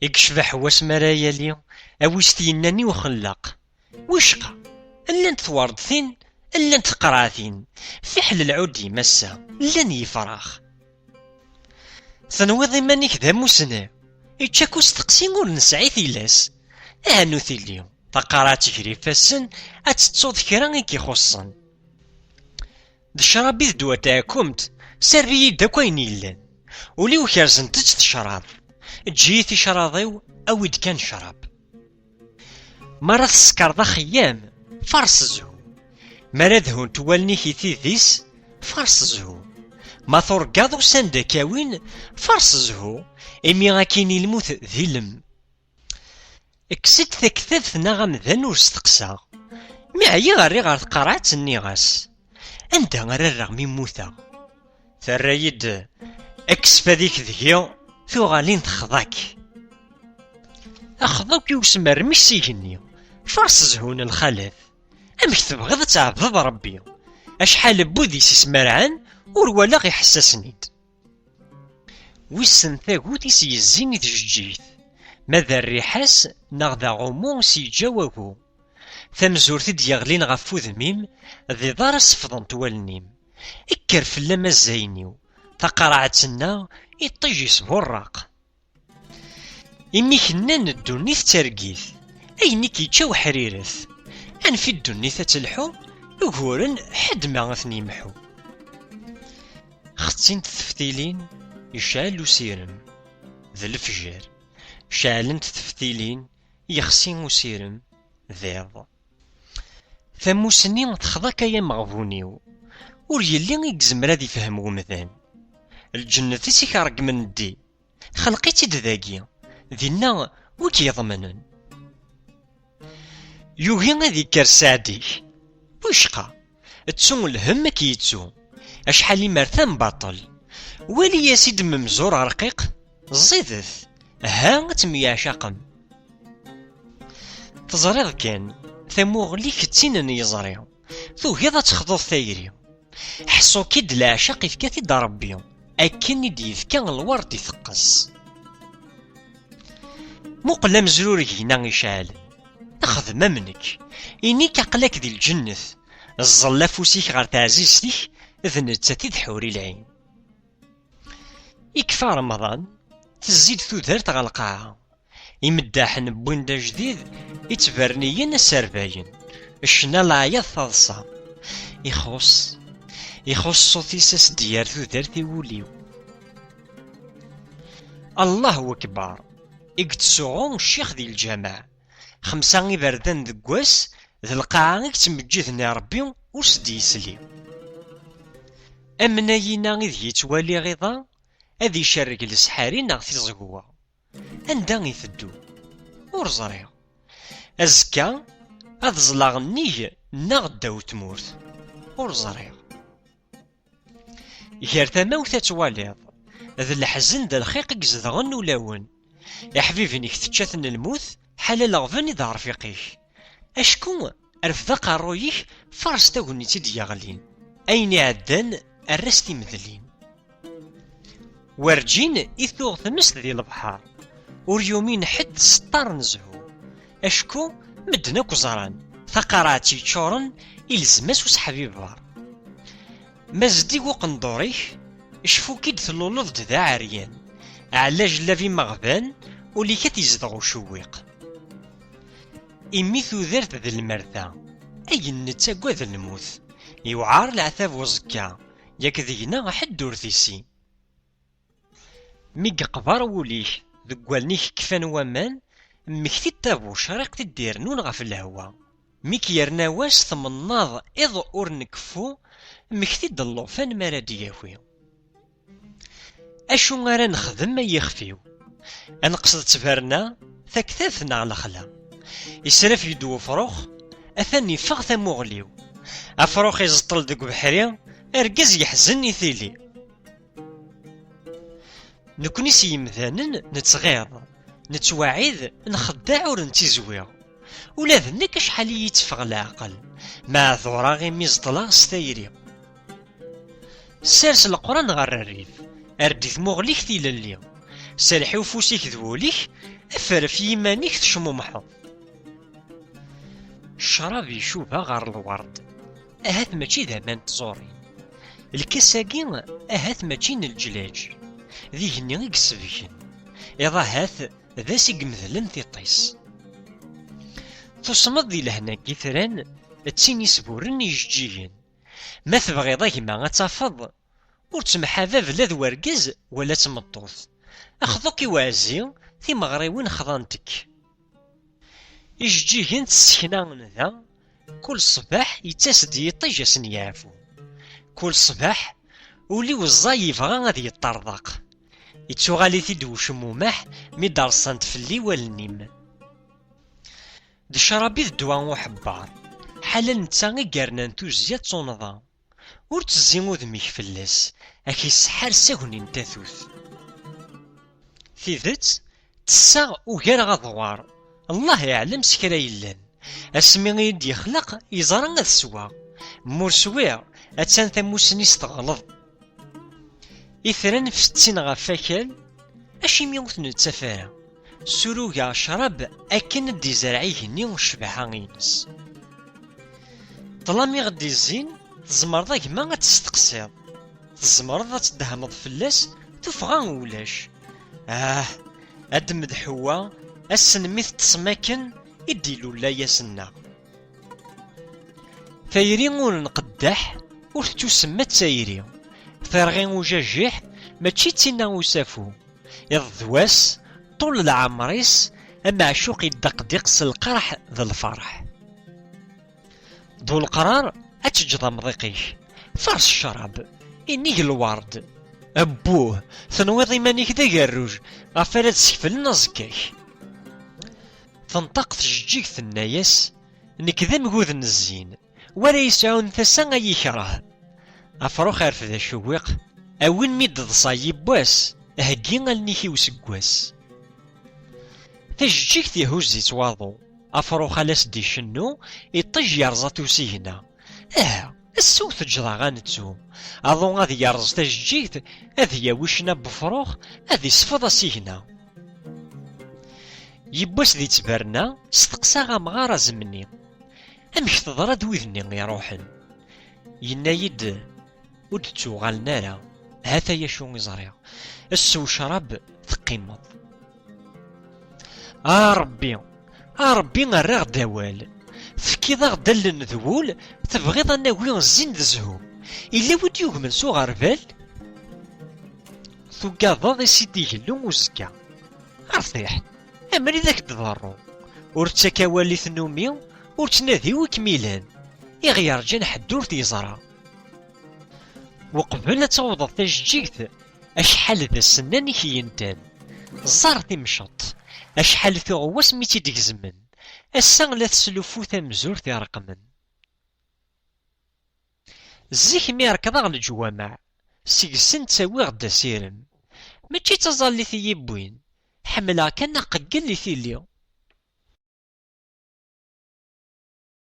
يكشبح واسمرايا لي اويستيناني وخلاق وشقا لانت ثواردثين لانت قراثين فحل العودي مسا لان يفراخ تنويض مانيك ذا مسنا يتشاكو استقسين ور نسعي ثيلاس انو ثيليو تقرات تجري فاسن اتتصود كرا كيخصن دشرابي دوا تاعكمت سري داكوين يلان وليو كرزنتج تشراب جيتي شراضيو اويد كان شراب مرة تسكر ذا خيام فرس زهو مرادهو توالني كيثي ذيس فرس زهو ما ثورقاضو ساندا كاوين فرس زهو امي غاكيني الموت ذيلم اكسد ثكثاث نغم ذا نور استقسا معي غاري غار تقرات النغاس انت غير الرغم موتا ثرايد اكس فذيك ذهيو ثوغالين تخضاك اخذوك يوسمر مش سيجني فرس زهون الخلاف امك تبغض تعبض ربي اشحال بودي سيسمرعان ورولا غي حساسنيد ويسن ثاقوتي سيزيني تججيث ماذا الريحاس نغدا غمو سيجاوغو ثمزورتي ديغلين غفوذ ميم ذي دار صفضن توالنيم اكر فلما الزينيو تقرعتنا يطيجي سبوراق إمي كنان الدنيث ترقيث أيني كيتشاو حريرث أنفي الدنيث تلحو يقولن حد ما غثني محو ختين تثفتيلين يشعلو سيرم ذا الفجر شعلن تثفتيلين يخسين وسيرم ذيض ثموسني تخضاك يا مغبونيو ور يلي يقزمر هذا يفهم ومذان الجنة تيسيكارق من الدي خلقيتي دذاكي ذينا وكي يضمنن يوهي غادي كار سعديك وشقا تسون الهم كيتسو اشحال مرثان باطل ولي يا سيد ممزور رقيق زيدث ها تميعشاقم تزريض كان ثموغلي كتينن يزريو ثوهي تخضض ثايري حسو كيد العشاق يفكاثي دا ربي أكني ديفكا الورد يثقس مقلا مزروري هنا يشعل أخذ منك إنيك عقلك دي الجنث الظلا فوسيك غير تعزيزتك ذنتاتي حوري العين يكفى رمضان تزيد ثوثرت غا القاعة يمداحن بويندا جديد يتبرنيين السرباين الشنا العياط تضصى يخص صوتيساس ديار ثوثرتي وليو الله أكبر يقتسوعو الشيخ ديال الجامع 5 إبردان دكواس ذي القاعة تمجدني ربي وسدي يسلي أمناينا إذ يتوالي غيظا أذي يشارك السحاري ناغ في زقوة أندا يثدو ورزريو أزكا أذ زلاغني ناغ داو تمورت ورزريو غير تماوثة تواليض ذي الحزن دا الخيق يزدغن ولاون يا حبيبي نيك تتشاثن الموت حلال غفن إذا رفيقيك أشكون أرفض قارويك فرس تاغني تيدي غلين أين عدان الرستي مذلين ورجين إثوغ ثمس ذي البحار وريومين حد سطار نزهو أشكو مدنا كوزران ثقراتي تشورن إلزماس وسحبي بار مازدي وقندوريك اشفو كيد ثلولض ذا عريان علاج لافي مغبان ولي كتيزدغو شويق إمي ثوذرت ذي المرثا أي نتاقوذ الموت يوعار العثاب وزكا ياك ذينا حد ورثيسي ميق قبار وليك ذقوالنيك كفان وامان مكتي التابو شريق تدير نون غف الهوا ميك يرناواس ثمناض إض أور نكفو مكتي-d اللوفان مara d-yawi. Acu ara nexdem ay ixef-iw? Anqsed ttberna taktabt neɣ lexla. Yesraf-iyi-d ufrux atan yeffeɣ tamuɣli-w. Afrux iẓeṭṭel deg ubeḥri, argaz yeḥzen i tili. Nekkni s yimdanen nettɣiḍ, nettwaɛid, nxeddeɛ ur nettizwiɣ. Ula d nekk acḥal iyi-itteffeɣ leɛqel, meɛduṛa imi ẓeṭṭleɣ s tayri. Sers Leqran ɣer rrif, err-d i tmuɣli-k tilelli. Serreḥ i ufus-ik d wul-ik, afer ɣef yiman-ik tecmumḥeḍ. Ccrab icuba ɣer lwerd, ahat mačči d aman tẓurin. Lkas-agi ahat mačči n leǧlaǧ, d igenni i yesbeken. Iḍ ahat d ass i yemedlen tiṭ-is. Tusmeḍ di lehna n yitran, d tin isburen ijeǧǧigen. Ma tebɣiḍ a gma ad tafeḍ, ur ttmḥabab la d wargaz wala d tmeṭṭut. Axḍu-k i uɛezzi, timeɣriwin xḍant-k. Ijeǧǧigen tessekna da, kul ṣṣbeḥ yettas-d yiṭij ad sen-yeɛfu. Kul ṣṣbeḥ ul-iw ẓẓay yebɣa ad yeṭṭerḍeq. Yettuɣal-it-id ucmumeḥ mi d-ṛṣant fell-i wallen-im. D ccrab i d ddwa uḥebber, ḥala netta i yernan tuzzya d tunḍa. Ur ttezzi udem-ik fell-as, ad k-isseḥḥer sagni n tatut. Tidet, tesseɣ ugar aḍewwer. Allah iɛlem s kra yellan. Asmi i d-yexleq yeẓra ad sweɣ. Mur swiɣ, attan tamusni-s teɣleḍ. Itran fettin ɣef wakal, acimi ur t-nettaf ara. Surugeɣ ccrab akken ad d-izreɛ igenni ccbaḥa-ines. Ṭlam i ɣ-d-izzin, tzemreḍ a gma ad testeqsiḍ. Tzemreḍ ad tdehmeḍ fell-as, tuffɣa ulac. Ad d-medḥuwa, ass-n mi teṭṭsem akken i d-ilulay-asen-a. Tayri ur nqeddeḥ, ur tettusemma d tayri. Tirɣi ujajiḥ, mačči d tinna usafu. Iḍ d wass, ṭul leɛmer-is, ameɛcuq yeddeqdiq s lqerḥ d lferḥ. D ulqrar, ad teǧǧeḍ amḍiq-ik. Faṛes ccrab, inig lwerd. Abbuh, tenwiḍ iman-ik d agerruj, ɣef ara d-sekflen aẓekka-k. Tenṭaq tjeǧǧigt tenna-yas, nekk d amgud n zzin, wara yesɛun tasa ay ikreh. Afrux irfed acewwiq, awin mi d-ḍsa yibbwas, heggi allen-ik i useggas. Tajeǧǧigt ihuzz-itt waḍu, afrux ala s-d-icennu, iṭij yerẓa-t usigna. Ass-w teǧǧḍ-aɣ ad nettu. Aḍu ad yerẓ tajeǧǧigt, ad yawi ccna n ufrux, ad isfeḍ asigna. Yibbwas di ttberna, steqsaɣ amɣar azemni. Amek teḍra d wid-nni iṛuḥen? Yenna-yi-d, ur d-ttuɣalen ara. Hata acu i ẓriɣ. Sew ccrab, teqqimeḍ. Ṛebbi, Ṛebbi rreɣ-d awal. Tefkiḍ-aɣ-d allen d wul, tebɣiḍ ad nagi zzin d zzhu. Yella wid yugmen s uɣerbal? Tugadeḍ i Sidi Gellu uzekka. Rtiḥ, amri dak d-ḍerru. Ur ttak awal i tnumi, ur ttnadi wi kem-ilan. Iɣ yerǧan ḥedd ur t-yeẓra. Uqbel ad tawḍeḍ tajeǧǧigt, acḥal d asennan i k-yentan. Ẓer timceṭ, acḥal tuɣ wass mi tt-id-gezmen. Ass-a la teslufu tamzurt ireqmen. Zik mi rekḍeɣ leǧwamaɛ, seg-sen ttawiɣ-d asirem. Mačči d taẓallit i yi-wwin, ḥemmleɣ kan aqeggel i tili.